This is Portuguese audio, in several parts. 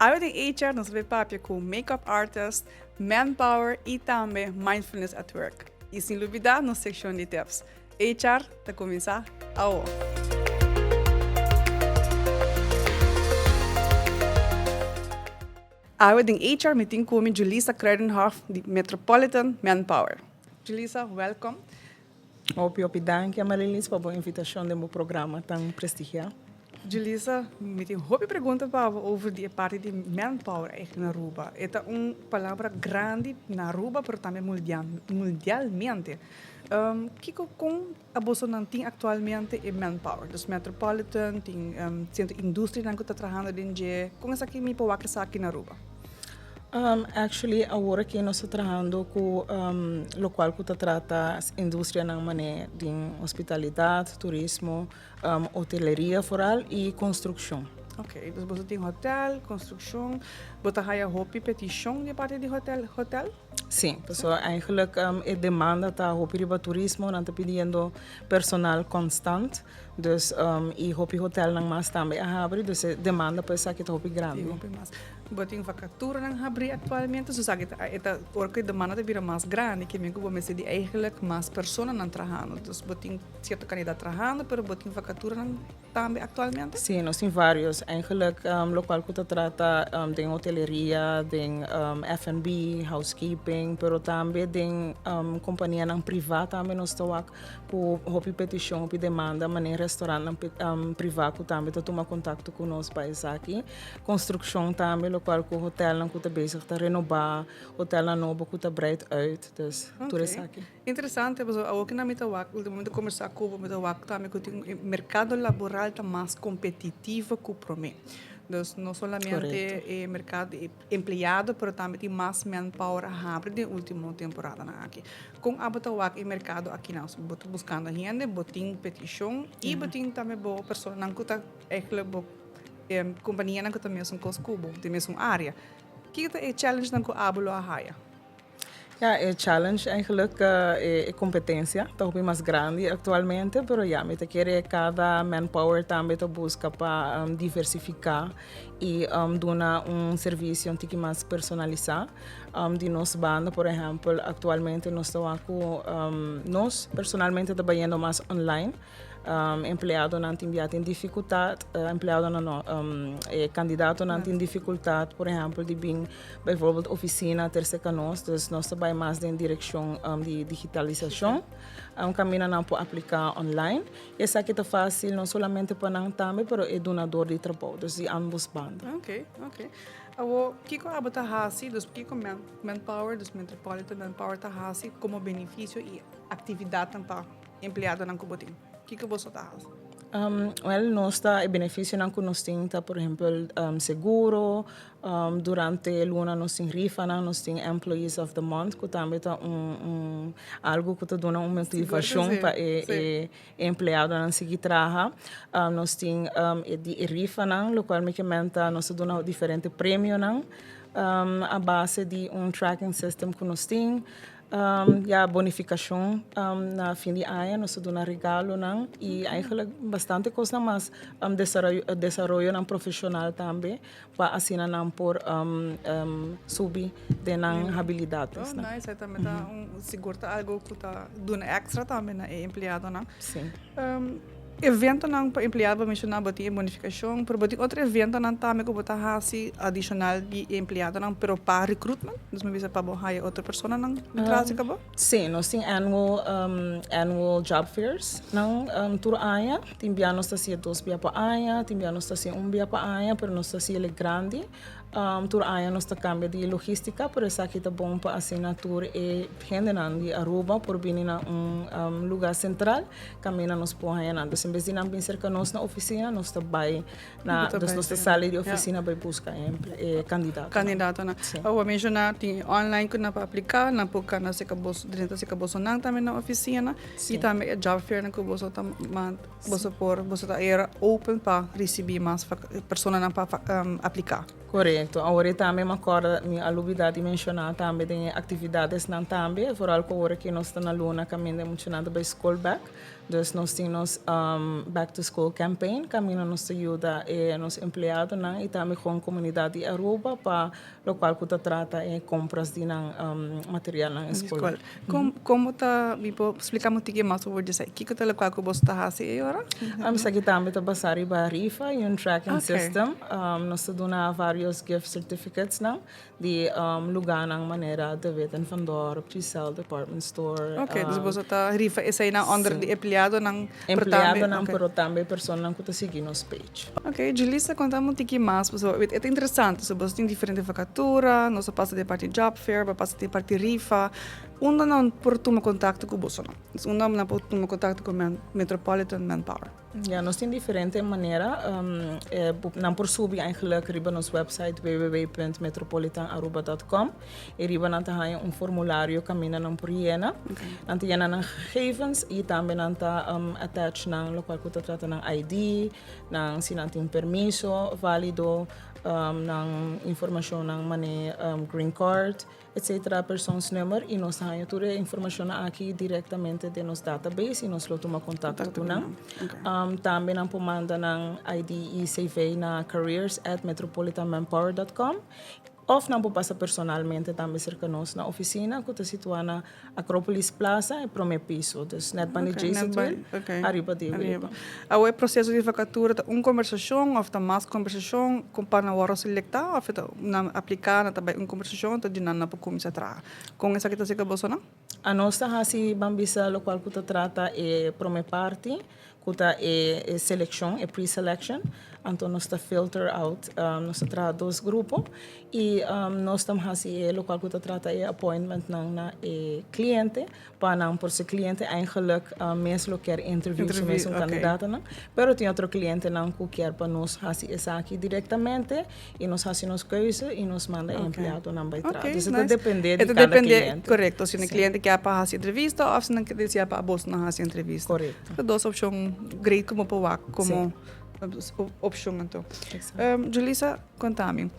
Aí tem HR, nós vemos papel com makeup artist, manpower e também mindfulness at work. E sem dúvida, na seção de tips. HR, tá começar agora. Aí tem HR meeting com Julissa Kruidenhoff, de Metropolitan Manpower. Julissa, welcome. Dank Amarelys por a invitação do meu programa tão prestigiado. Julissa, me tem uma pergunta over a parte de manpower na Aruba. É uma palavra grande na Aruba, mas também mundialmente. Que com a Bolsonaro tem atualmente é manpower? Dus Metropolitan, tem centro indústria que está trabalhando dentro. Como é que me pode aqui na Aruba? Actually, agora que nós estamos trabalhando com local que trata a indústria na maneira de hospitalidade, turismo, hotelaria foral e construção. Ok, dus você tem hotel, construção, você tem hobby petição de parte de hotel? Sim, pessoal, eigenlijk a demanda está hobby para turismo, não está pedindo personal constante, dus e hobby hotel não mais também a abrir, dus demanda para essa que está hobby grande. Você tem vacatura não abrir atualmente, so sabe esta porque demanda vira mais grande, que me cubo me de eigenlijk mais pessoas não trabalhando, dus você tem certo candidato trabalhando, pero você tem vacatura não também atualmente? Sim, nós temos vários, eigenlijk local que trata de hotelaria, de F&B, housekeeping, pero também de companhia não privada também nós estamos por hobby petição, hobby demanda, maneira restaurante privado também está tomar contato conosco para isso aqui, construção também local que o hotel não está bezig te renovar, hotel não novo que está breed uit, dus tudo isso aqui. Interessante, mas ook na minha ultimamente conversar com o meu também que o mercado laboral está mais competitivo que o promê. Dus não somente o mercado empregado, mas também tem mais manpower a abrir na última temporada aqui. Com a o mercado aqui nós buscando gente, botin petição e botin também boa pessoa não que está companhia não que também são cubo, tem mesmo área. Que é o challenge não que abulo a haia? Ja, o challenge eigenlijk é competência, está bem mais grande atualmente, mas já, me quer cada manpower também tá busca para diversificar e dar serviço um pouco mais personalizado. De nossa banda, por exemplo, atualmente nós estamos com nós personalmente trabalhando mais online. Empregado não tem dificuldade, empregado não, candidato não tem dificuldade, por exemplo, de vir, bijvoorbeeld, oficina terceira nós, dus nós trabalhamos mais em direção de digitalização, caminho não pode aplicar online, e essa aqui é fácil, não somente para nós também, mas é donador de trabalho, dus de ambos bandas. Ok. O que a bota hasi, dus que manpower, dus Metropolitan Manpower tá hasi como benefício e atividade para empregado não cubotim. O que você está fazendo? Nós está benefício não que nós temos, por exemplo, seguro, durante a luna nós temos rifa, nós temos Employees of the Month, que também está algo que está dando uma motivação para o empregado não seguir trabalhar. Nós temos de rifa, no qual nós damos diferentes prêmios, a base de tracking system que nós temos. Bonificação na fim de ano, nós damos regalo e eigenlijk bastante coisa mais desenvolvimento profissional também para assim não por subir de habilidades. Nice, aí também tá seguro algo que tá dando extra também na empregado, não? Sim. Evento não para empregado para mencionar botar bonificação, para botar outro evento não também que botar assim adicional de empregado não, pero para recruitment, nos me visa para botar outra pessoa não traz acabou? Sim, nós temos annual job fairs, não tour aia, tem bia nós tá se dois bia para aia, tem bia nós tá se bia para aia, pero nós tá se ele grande. Tour aia nós tá cambia de logística, por isso aqui tá bom para assinatura e gente não de Aruba por vir na lugar central, caminha nos por aia não. Em vez de não vir cerca nós na oficina, nós tá vai na nossa sala de oficina para buscar candidato. Candidato na. Eu mencionar tem online que na para aplicar, na porque na se acabou dentro se acabou sonang também na oficina e também a job fair na que você tá você tá era open para receber mais pessoas para aplicar. Correto. Agora também me acorda, me alubida de mencionar também de atividades não também, vooral agora que nós estamos na luna, caminho mencionado by School Back. Dus nós temos Back to School Campaign, caminho nos ajuda nos empregados e também com a comunidade de Aruba, para o qual que trata compras de material na escola. Como está, explicamos um pouquinho mais sobre isso. O que é o que você está fazendo agora? Nós aqui também estamos basando a rifa e tracking system. Nós estamos dando vários gift certificates de lugar na maneira de ver van dorp, Giselle, department store. Dus você está rifa, esse aí na under de empleado não. Empleado não, pero também pessoa não que está seguindo nos page. Julissa, contamos um pouquinho mais. É interessante, você tem diferente vacatura, nós passa de parte job fair, passa de parte rifa. Não por tomar contato com você, não por tomar contato com Metropolitan Manpower. Ja, nós temos diferente maneira. Não por subir eigenlijk riba nos website www.metropolitanaruba.com e riba nanta haya formulário caminha não por jena. Nanta jena ng gegevens e também nanta attach ng local que trata ng ID, ng sinanting permiso, válido, ng informação ng money, green card, etc. Persons number e nós temos toda a informação aqui diretamente de nos database e nós lo toma contato com nang. Também nang pumanda ng ID e CV na careers@metropolitanmanpower.com. Of nang pupasa personalmente também cerca nós na oficina que está situada na Acropolis Plaza e primeiro piso. Dus net van de Jason arriba de arriba. O processo de vacatura conversação ou mais conversação com para hora selectar ou na aplicar na também conversação tá dinana para começar a trabalhar. Com essa que está chegando você não? A nossa hasi bambisa local que trata é primeira parte kuta selection, pre-selection. Então, nós está filter out, nós está dois grupos e nós estamos fazendo local que trata appointment na cliente para não por ser cliente eigenlijk mesmo quer interview mesmo candidato não, pero tem outro cliente não que quer para nós fazer isso aqui diretamente e nós fazemos coisa e nos manda empregado não vai trás. Isso depende de cada cliente. Correto, se o cliente quer para fazer entrevista ou se não quer dizer para a bolsa não fazer entrevista. Correto. Duas opções great como para como opção então. Julissa, conta-me.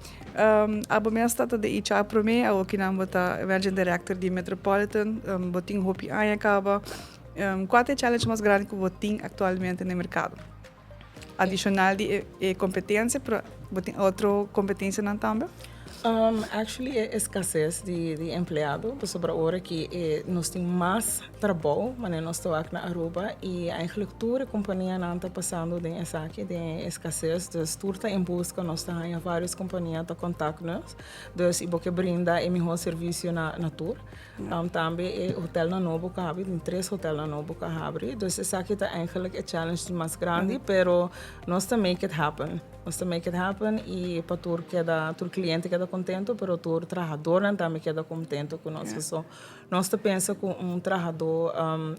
A minha stata de HR para mim, eu que não bota Managing Director de Metropolitan, botin hopi aí acaba. Qual é o challenge mais grande que botin atualmente no mercado? Adicional de competência para botin outra competência não também? Actually, é escassez de empregado, sobre a hora que nós temos mais trabalho, mas nós estamos aqui na Aruba e eigenlijk toda a companhia não está passando de essa aqui, de escassez, dus toda está em busca, nós estamos em várias companhias que contactam-nos, dus eu vou brindar o melhor serviço na tour. Também o hotel na Novo que abre, tem 3 hotéis na Novo que abre, dus essa aqui está eigenlijk a challenge mais grande, pero nós estamos make it happen. Nós estamos make it happen e para tour cliente queda contento, pero tour trabalhador também queda contento com nós. So, nós pensamos que trabalhador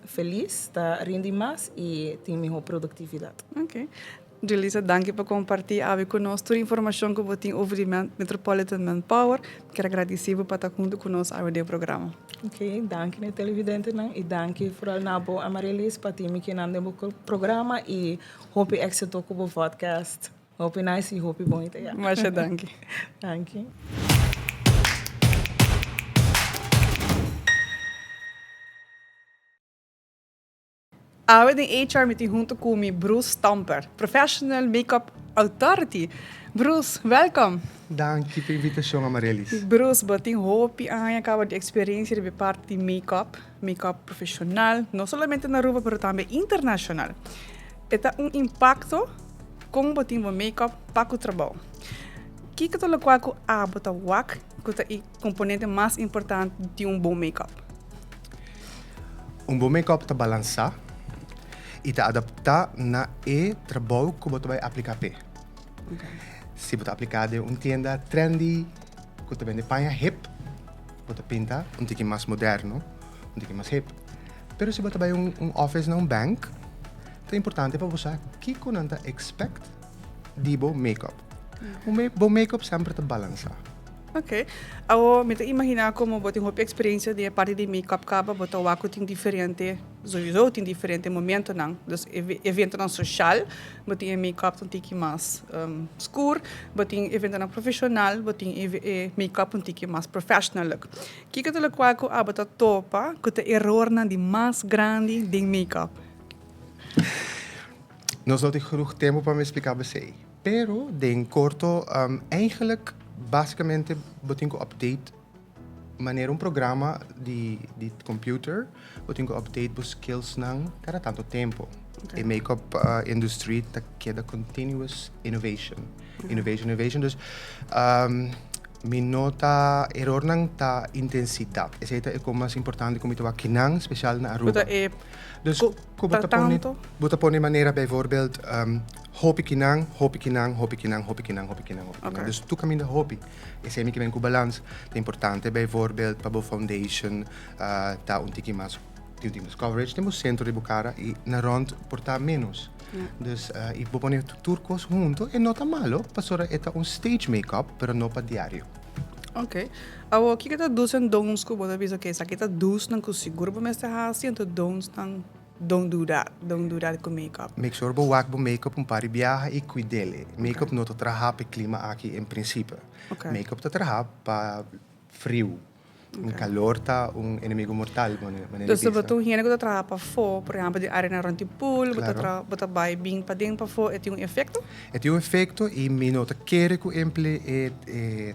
feliz está rende mais e tem melhor produtividade. Ok. Julissa, dank por compartilhar conosco toda a informação que você tem over Metropolitan Manpower. Quero agradecer por estar conosco no programa. Ok, dank na televidente e dank vooral na By Amarelys para ter me que no programa e hope éxito com o podcast. Hope nice e hope bom ideia. Mas dank. Dank. Awe den HR meeting junto com Bruce Stamper, Professional Makeup Authority. Bruce, welkom. Dank je voor de invitatie, Amarelys. Bruce, botin hopi aan acaba de experiência de parte de make-up profissional, não somente na Aruba, mas também internacional. Eta impacto com botin o make-up para o trabalho. Que é o qual a bota wak, que é o componente mais importante de bom make-up? Bom make-up te balançar e te adaptar na trabalho que você vai aplicar. Se você aplicar de tienda trendy, que você vende panha hip, você pinta tique mais moderno, tique mais hip. Pero se você vai office na bank, é importante para você que você expect de bom make-up. Bom make-up sempre te balançar. Ok. Ako, me imaginar como botin uma experiência de parte de make-up kaba, botar o tem diferente, sowieso tem diferente momento não. Dus evento não social, botin make-up um tiki mais escuro, botin evento não profissional, botin make-up um tiki mais professional. Kika tu qual ko abota topa, que te error na de mais grande de make-up. Não sou de genoeg tempo para me explicar você. Pero, de corto, eigenlijk, basicamente, botin ko update maneira programa de computer, botin ko update os skills nang cada tanto tempo. Okay. E make-up industry ta queda continuous innovation. Innovation. Dus, mi nota error nang ta intensidade. Essa é o mais importante como ito kinang, special na Aruba. Dus bota pone maneira bijvoorbeeld hopi kinang. Okay. Dus tu caminho hopi. Esse é que vem com balance. É importante bijvoorbeeld para foundation ta un tiki mas coverage, temos centro de cara e na rond portar menos. Dus e vou pôr turcos junto e não tá malo, passora é stage makeup, pero não para diário. Ok. Awo kita dus en don'ts ko boda bisa que kita dus nang ko seguro ba mesta hasi ento don'ts nang don't do that com make-up. Make sure bo wak bo make-up pari viaja e cuidele. Make-up não tá trabalhar para clima aqui em princípio. Okay. Make-up tá trabalhar para frio. Okay. Calor tá inimigo mortal. Dus se botou hiena que trabalha para fora, por exemplo, de arena rond pool, botar vai bem para dentro para fora, tem efeito? Tem efeito e me nota querer que o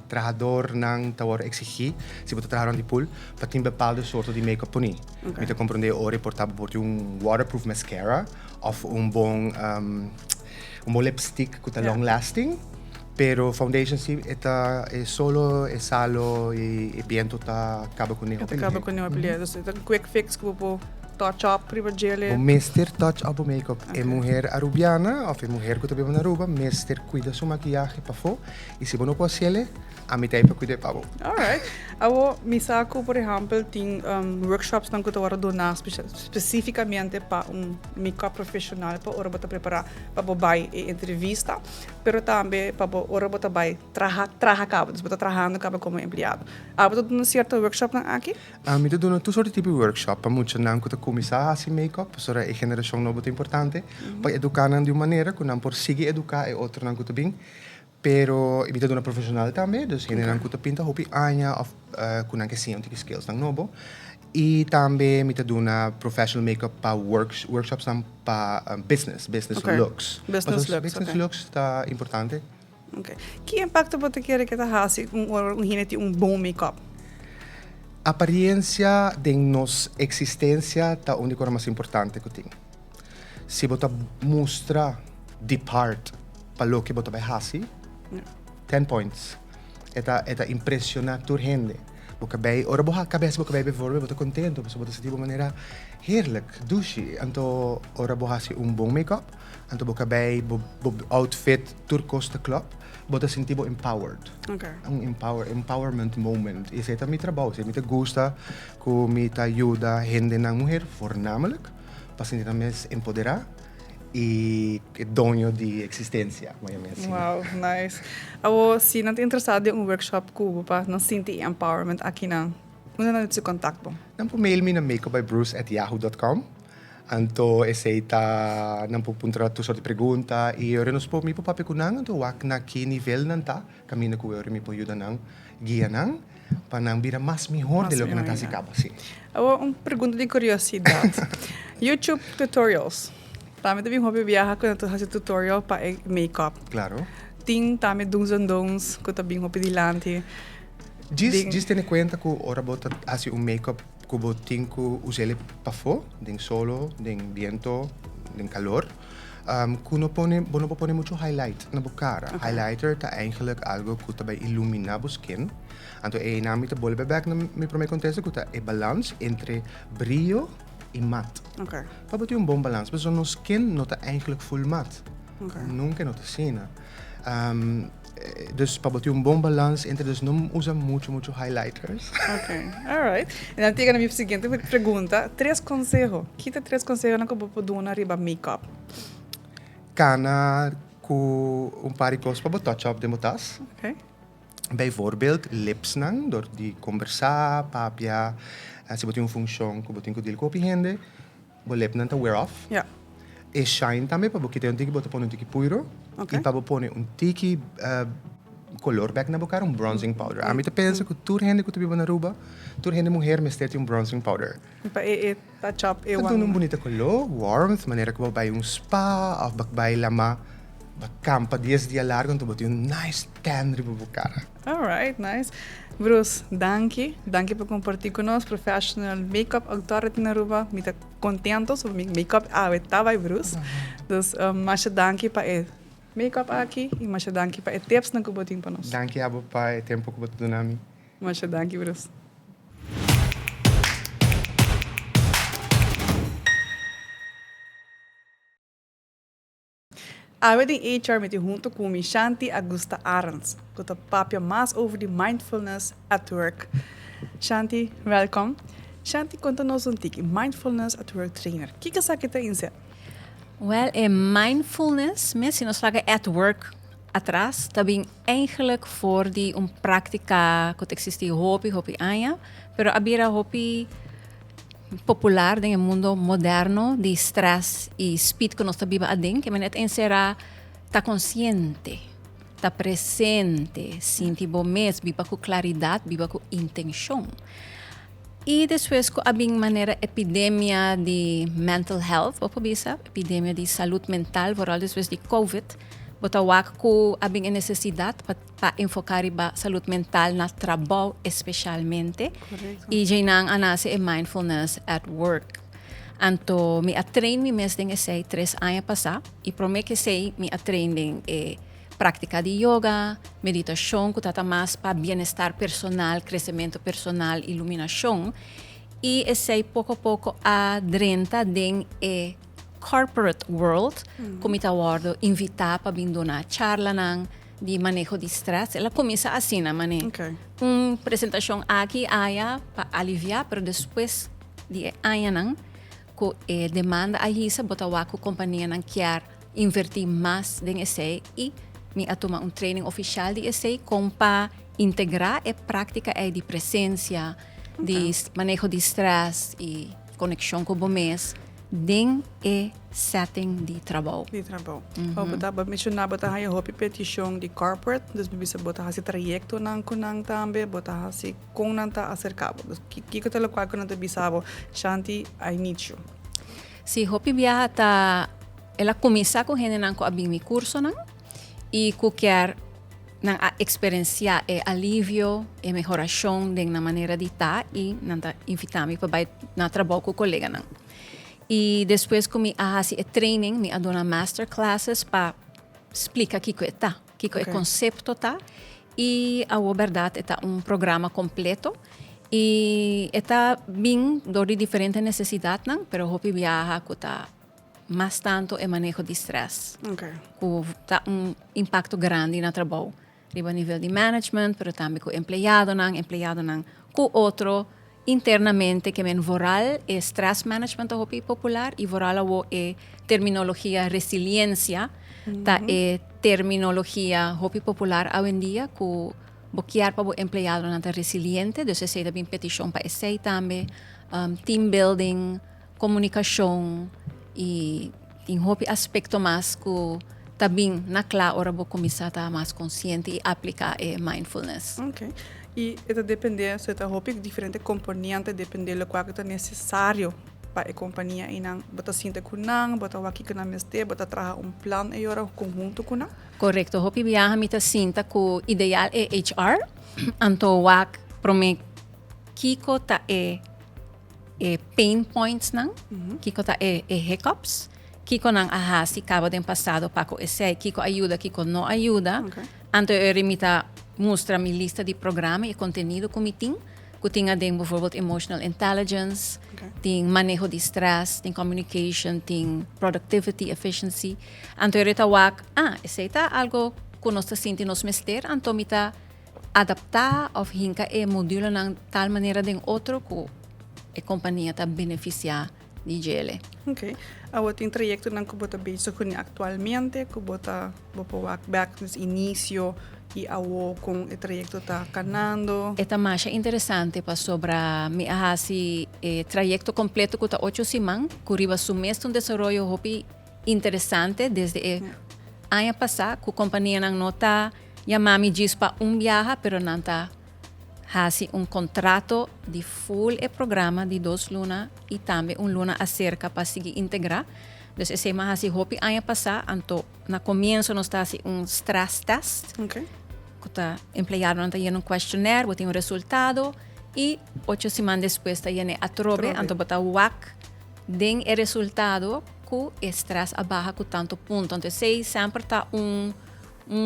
trabalhador não tá hora exigir se botar trabalhar rond pool para ter bepaalde soorten de make-up poni. Me te compreender ore portar por waterproof mascara of bom lipstick que tá long lasting. Pero foundation sí está solo salo y viento está acaba con ele. Acaba com ele, dus het een quick fix que touch up primer gel. O mister touch up o makeup. Okay. Mulher arubiana ou mulher que também na Aruba, mister cuida sua maquiagem para fo e se não pode ser a mim tem para cuidar para vo. Alright. Awo misako por exemplo tem workshops nang que eu donar especificamente para makeup profissional para ora bota preparar para bobai entrevista, pero também para ora bota bai traha cabo, dus bota trabajando cabo como empleado. Bota donar certo workshop nang aqui? Me te donar tu soort tipo workshop para muitos nang que começar a make-up, so a geração nova muito importante, para educar de uma maneira que não por seguir educar e outro não que bem. Pero me te donar profissional também, dus geen nang que pinta hopi anya of kunang que sim onde skills nang novo. E também me te donar professional make-up para workshops para business looks. Business looks está importante. Okay. Que impacto você quer que tá hasi bom make-up? Aparência de nossa existência é a única coisa mais importante que tem. Se você mostra de parte para o que você vai fazer, 10 points. É impressionar a gente. Você vai, ora você cabeça você vai ver, você contente, você vai sentir de uma maneira heerlijk, douche. Então, ora você bom make-up, então você vai outfit turcos de club. Você se sente empowered. Okay. Empowerment moment. Esse é o meu trabalho. Se me gusta, que me ajuda a gente na mulher, voornamelijk, para sentir mais empoderar e dono de existência. Wow, nice. Awo, se não te interessado em workshop cubo para não sentir empowerment aqui não, onde não te contato? Não pode mail me na makeupbybruce@yahoo.com. Anto essa não pode puntar tu sorte pergunta e eu não posso me papai kunang anto wak na que nível nanta caminho que eu me pode ajudar nang guia nang para nang vira mais melhor de lo que nanta se acaba sim. Uma pergunta de curiosidade. YouTube tutorials. Também teve hobby viajar quando tu faz tutorial para make-up. Claro. Tem também dons que também hobby dilante. Diz ter conta que ora bota assim make-up que botin que usele para fo, den solo, den viento, den calor. Que não pone muito highlight na cara. Okay. Highlighter tá eigenlijk algo que também ilumina o skin. Então é na minha bolha back na minha primeira contexto que tá é balance entre brilho e matte. Okay. Para botar bom balance, mas no skin não tá eigenlijk full matte. Okay. Nunca não tá cena. Dus para botar bom balance entre dus não usa muito highlighters. Ok, alright. Então chega na minha seguinte pergunta, 3 conselhos. Que 3 conselhos na que eu posso dar riba make-up? Cana com par de coisas para botar touch up de motas. Ok. Bijvoorbeeld lips nang, door die conversar, papia, se botin função, que botin kudil kopi hende, bo lip nang ta wear off. Ja. E shine também, para botar um tiki, botar pôr um tiki puiro. Okay. E para pôr um tiki color back na bocar, um bronzing powder. A mim te pensa que tu rende que tu vive na Aruba, tu rende mulher, mas tem um bronzing powder. Pa touch up Então, um bonito color, warmth, maneira que vou vai um spa, ou vai lama, campa 10 dias largo, então botar um nice tan riba bocar. Alright, nice. Bruce, danke. Danke por compartir conosco. Professional makeup authority na Aruba. Me tá contento sobre makeup. Tá vai, Bruce. Dus, mas danke pa makeup aqui e mas danke pa tips na kubotin pa nós. Danke, abo pa tempo que botar do nami. Mas danke, Bruce. We in HR met u junto com Shanti Augusta Arends. Met een papje más over die mindfulness at work. Shanti, welkom. Shanti, conta-nos um tiki. Mindfulness at work trainer. O que você quer dizer? Well, mindfulness, se nós falamos at work atrás, também eigenlijk voor die prática que existe hopi anja, pero abira hopi popular no mundo moderno de stress e speed que nós vivemos adentro, que manet será tá consciente, tá presente, sentir bom mês, viva com claridade, viva com intenção. E depois com a maneira epidemia de mental health, epidemia de saúde mental, vooral depois de COVID, botawak ko abing necessidade para enfocar a saúde mental na trabalho especialmente. Correcto. E janang anase mindfulness at work. Anto mi train mi mes ding essay 3 anos passar e promete que sei mi train ding prática de yoga, meditação, que tata mais para bem-estar personal, crescimento personal, iluminação. E essay pouco a pouco adrenta ding corporate world, como está word invitar para vir donar charla nang de manejo de stress. Ela começa assim, na maneira. Okay. Apresentação aqui, aya, para aliviar, pero depois de aya nang, ko demanda a isa, botawa ko companhia nang quer invertir mais em essay e me atoma training oficial de essay com para integrar a prática de presença, de manejo de stress e conexão com o mês. Ding setting de trabalho. De trabalho. Bota mencionar bota haja hopi petition de corporate, dus bisa bota hasi trajecto nang kunang tambe, bota hasi kung nang ta acercabo. Dus kiko talo kwal kunang ta bisabo, Shanti, I need you. Si hopi viaja ta ela começa com gente nang ko abing mi curso nang e ko quer nang a experienciar alívio e mejoração de na maneira de estar e nang ta invitami para vai na trabalho com colega nang. E depois que me hace training, me adona master classes para explicar kiko está, kiko é conceito tá. E a verdade está programa completo e está bem de diferentes necessidades, não? Pero hopi viaja que está mais tanto é manejo de stress. Okay. Que tá impacto grande no trabalho, a nível de management, pero também com empregado não, com outro internamente que men voral stress management hopi popular e voral terminologia resiliência ta terminologia hopi popular hoje em dia que boquear para o empregado na resiliente, dus sei da bem petição para esse também team building, comunicação e em hopi aspecto mais que também na clara hora vou começar a estar mais consciente e aplicar mindfulness. Okay. E isso depende, se está hopi diferente componente depende do que é necessário para a companhia e não bota sinta kunang, bota waki kunang meste, bota traha plan e ora conjunto kunang. Correcto, hopi viaja mita sinta que ideal é HR, anto wak prome kiko ta pain points nang, kiko ta hiccups, kiko nang ahasi cabo den passado paco esse, kiko ajuda, kiko não ajuda. Okay. Anto eu mostra minha lista de programa e conteúdo que tem. Que tinha tem, por exemplo, emotional intelligence, tem manejo de stress, tem communication, tem productivity, efficiency. Anto eu retawak, esse é algo que nós sentimos mester, anto mita adaptar ou hinka modelo de tal maneira de outro que a companhia está beneficiar de gele. Ok. Agora tem trajecto que bota bem com atualmente, que bota back no início e ao com o trajeto está canando. Esta mais interessante para sobre mi ahasi trayecto completo que 8 semanas, que riba sumestre um desenvolvimento hopi interessante desde ano passado, que a companhia não nota chamami diz para viaje, pero não está hasi contrato de full programa de 2 lunas e também luna acerca para seguir integrar. Dus esse mais hasi hopi ano passado, anto na comienzo nós está assim stress test. Okay. Que está empregado não está um questionário, tem resultado e 8 semanas depois está a trobe, então botar o WAC, den o resultado que o estresse abaixo com tanto ponto. Então, sempre está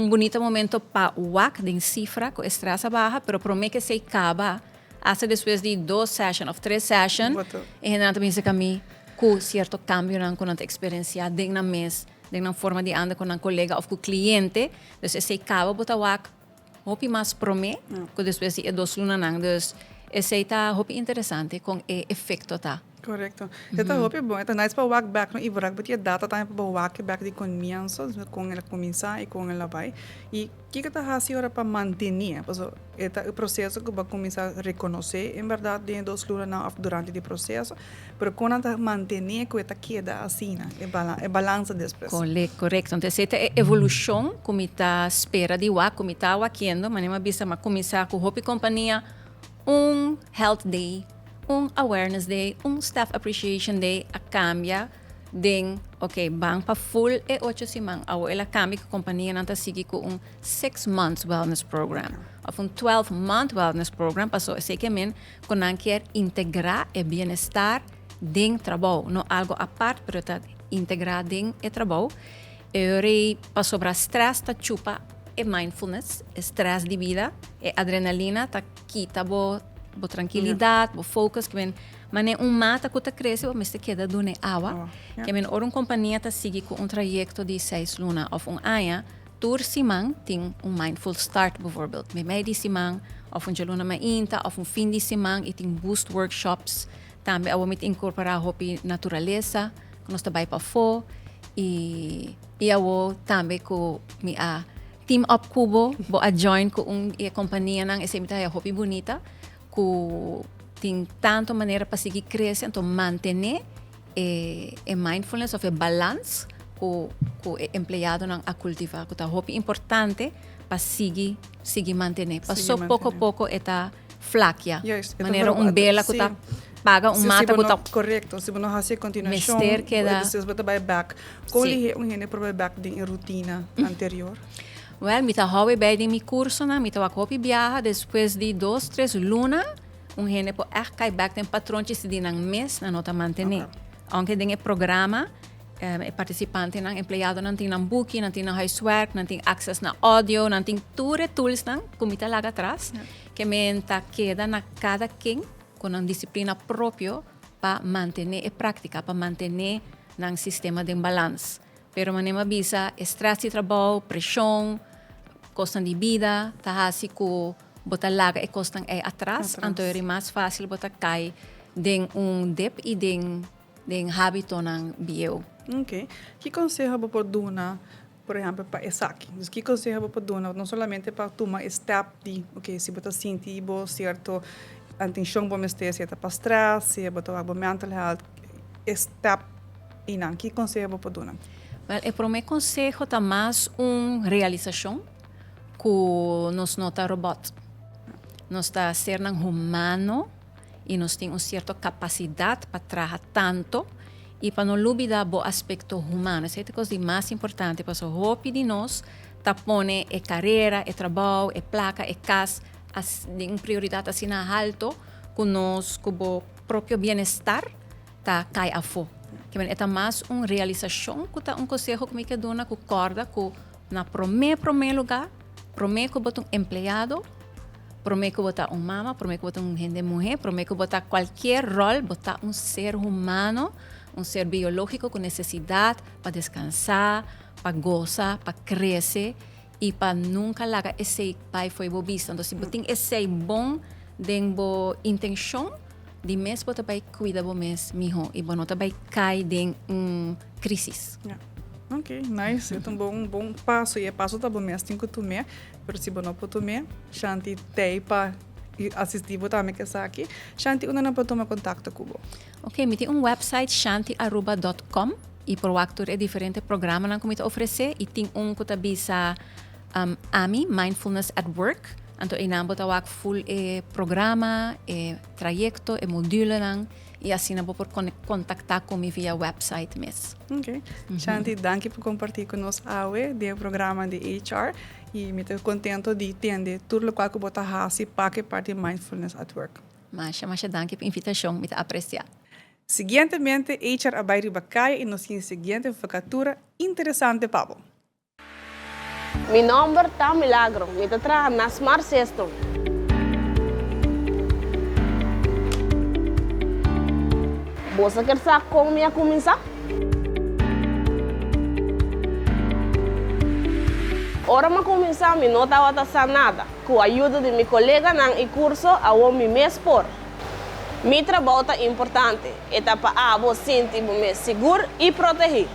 bonito momento para o WAC, den cifra, com o estresse abaixo, pero promete que se acaba, hasta depois de 2 sessions ou 3 sessions, e generalmente pensa que a mim, com certo cambio não com a experiência, den na mês, den na forma de andar com um colega ou com o cliente, então, se acaba, botar o WAC, hopi mas prome, que depois de 2 lunas não, dus esse está hopi interessante com o efeito tá. Correcto. Esta hopi bom, esta nice para walk back no ibarak, but data também para walk back de comienzo, com ela começar e com ela vai. E que está fazendo agora para manter, porque este processo que vai começar a reconhecer, em verdade, de 2 lunas não durante o processo, mas quando está manter, que está queda assim, é balança depois. Correto. Então, essa é a evolução como está espera de WAC, como está wakendo, mas não bisa mas começar com hopi companhia health day, awareness day, staff appreciation day, a cambia den, bang pa full 8 semanas, ela cambia que a companhia não está seguindo com 6 months wellness program, ou 12-month wellness program, passou sei que quando não quer integrar o bem-estar den trabalho, não algo à parte, pero está integrar den o trabalho, e passou para stress, está chupa e mindfulness, stress de vida, e adrenalina, tá quita bo tranquilidade, bo focus, que mas mata que cresce, mas te queda dune água, que ora companhia tá sigue com trajeto de 6 lunas ou ano, tur simang tem mindful start, bijvoorbeeld, met mij die simang, of luna mainta, of fim de semana, e tem boost workshops, também eu vou incorporar hopi natureza, que nós trabalhamos para fora, e eu também com minha team up kubo, bo a join ko a companhia nang esse é hopi bonita, que tem tanto maneira para seguir crescendo, então manter mindfulness of a balance que o empregado não a cultivar, que é hopi importante para seguir manter. Passou pouco a pouco eta flaquia, maneira bela que tá paga mata que tá correto, se não faz continuação, depois você vai back, como ele gente para back de rotina anterior. Well, mita hobby bij die curso na, mita wak hopi viaja, depois de 2, 3 lunas, gente po cai back tem patrão que se dinang mês na nota mantener. Aunque tem programa, participante nang empregado não tem booking, não tem huiswerk, não tem access na audio, não tem tudo tools nang kumita laga atrás, que menta queda na cada quem com uma disciplina própria para manter a prática, para manter nang sistema de balance. Pero manema bisa estresse de trabalho, pressão, custo de vida, tá assim que botar laga e custo atrás, então é mais fácil botar cai den dep e den hábito nang bio. Ok. Que conselho você pode dar, por exemplo, para essa aqui? Que conselho você pode dar, não somente para tomar step de, se você sentir certo atenção para mestre, se para stress, se botar algo mental health, step e não, que conselho você pode dar? Well, o meu conselho é mais realização que nós não está robot. Nós está ser humano e nós temos uma certa capacidade para trabalhar tanto e para não olvidar o aspecto humano. Essa é a coisa mais importante, para o hobby de nós está pondo a carreira, o trabalho, a placa, a casa, em prioridade assim alto, que nós, com o próprio bem-estar, está cai a fogo. Que é mais uma realização que tá conselho que me que dona que corda que na primeiro lugar promete que botar empregado, promete que botar mama, promete que botar gente mulher, promete que botar qualquer rol, botar ser humano, ser biológico com necessidade para descansar, para gozar, para crescer e para nunca largar esse pai foi visto. Então se botar esse bom dengo intenção de mês você vai cuidar do mês, mijo, e você vai cair em crisis. Ok, nice. É um bom passo. E é passo tá bom mesmo, tem que tomar. Mas se não pode tomar, Shanti tem para assistir também que está aqui. Shanti, não pode tomar contato com você. Ok, me tem website shantiaruba.com e por actor é diferente programa que me oferecer e tem que tá bisa AMI, Mindfulness at Work. Então, eu não vou full programa, trajecto, module e assim não vou por contactar comigo via website mesmo. Ok. Shanti, danke por compartilhar conosco o programa de HR e me estou contente de entender tudo o que você está para parte de Mindfulness at Work. Mas danke pela invitação, me apreciar. Seguintemente, HR Abairi Bacaya e nos seguinte vacatura interessante, Pablo. Meu nome é Milagro, eu trabalho na Smart System. Você quer saber como eu começar? Ora, eu começar, eu não estava fazendo nada. Com a ajuda de meu colega no curso, eu me expor. Meu trabalho é importante, é para você sentir seguro e protegido.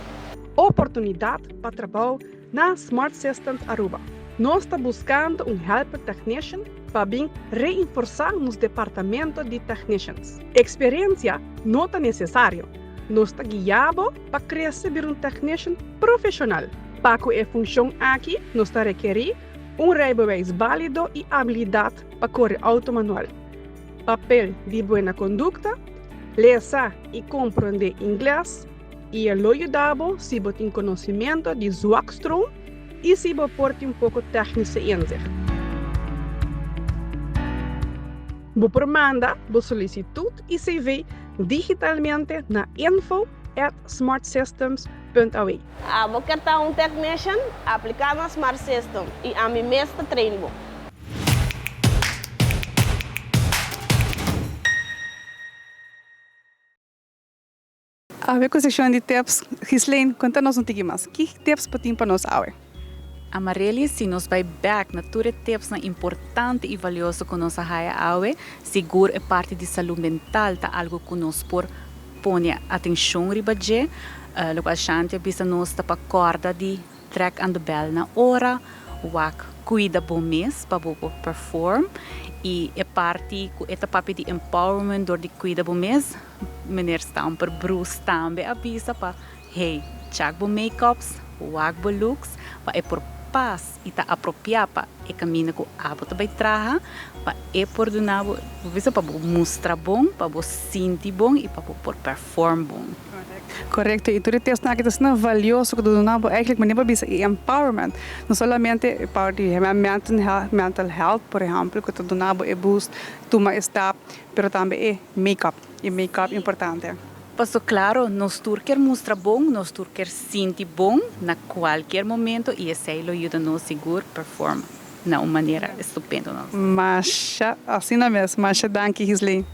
Oportunidade para trabalho na Smart Systems Aruba. Nós estamos buscando helper technician para reforçar nos departamentos de technicians. Experiência não é necessário. Nós estamos guiados para receber technician profissional. Para que a função aqui, nós requerir rijbewijs válido e habilidade para correr auto manual. Papel de boa conduta, ler e compreender inglês, e é ajudado se você tem conhecimento de Zwakstrom e se você porta pouco técnico em zich. Você manda a solicitude e CV digitalmente na info@smartsystems.aw. Eu quero ter technician aplicado na Smart System e a mim mesmo treino. A ver com a seção de tips, Gislaine, conta-nos mais. Que tips para nós hoje? Amarelys, se nos vai back na tudo tips na importante e valioso que nós haia awe, seguro é parte de saúde mental, tá algo que nós por põe atenção ribaje, lo qual chante bisa nós tá para corda de track and bell na hora, wak cuida bom mês para bo perform e é parte com esta papi de empowerment door de cuida bom mês, meneer Stamper Bruce também avisa para hey, check bo makeups, wak bo looks, para é por paz e tá apropriar para é caminho com abo também traha para é por donavo visa para mostrar bom para sentir bom e para por perform bom. Correcto, e tudo isso que é valioso que do nabo eigenlijk meneer bisa empowerment, não somente para de mental health, por exemplo, que do nabo é boost toma step, pero também é makeup, e makeup importante. Passo claro, nós quer mostrar bom, nós quer sentir bom na qualquer momento e esse aí ajuda nos seguro perform na uma maneira estupenda. Mas assim não mesmo, mas danke Gislaine.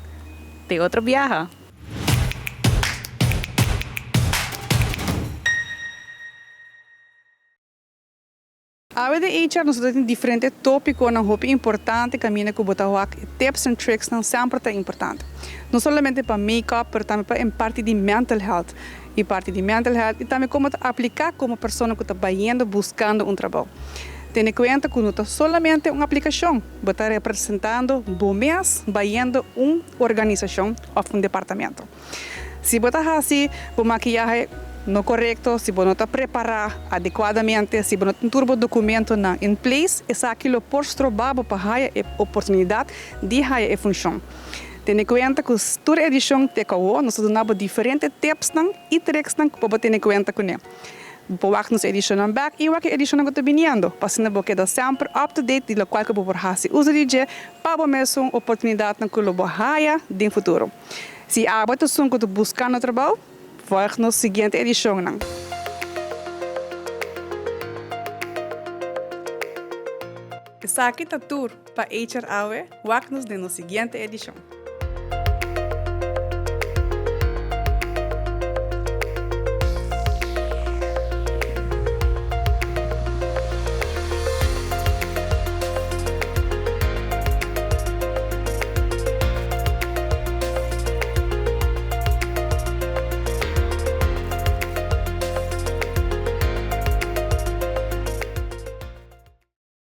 Tem outra viagem. A de HR nós temos diferentes tópicos, não é importante, caminho que botar tips and tricks não sempre é importante. Não somente para make-up, mas também para em parte de mental health. E parte de mental health e também como aplicar como pessoa que está indo buscando trabalho. Tenha em conta que não é somente uma aplicação, você está representando bom mês, indo uma organização ou departamento. Se você está assim, por maquiagem não correto, se você não está preparado adequadamente, se você não tem turbo documento em place, é aquilo por trabalho para a oportunidade de a função. Tenha em conta que toda edição tem nós damos diferentes tips e tricks que você ter em conta com ele. Você nos edição back e a edição que está vindo, para que você quede sempre up to date de qual que você usa para mesmo oportunidade que você no futuro. Se a você está buscando trabalho, volg nos seguinte edição. Essa aqui é a tour para HR Awe, nos na seguinte edição.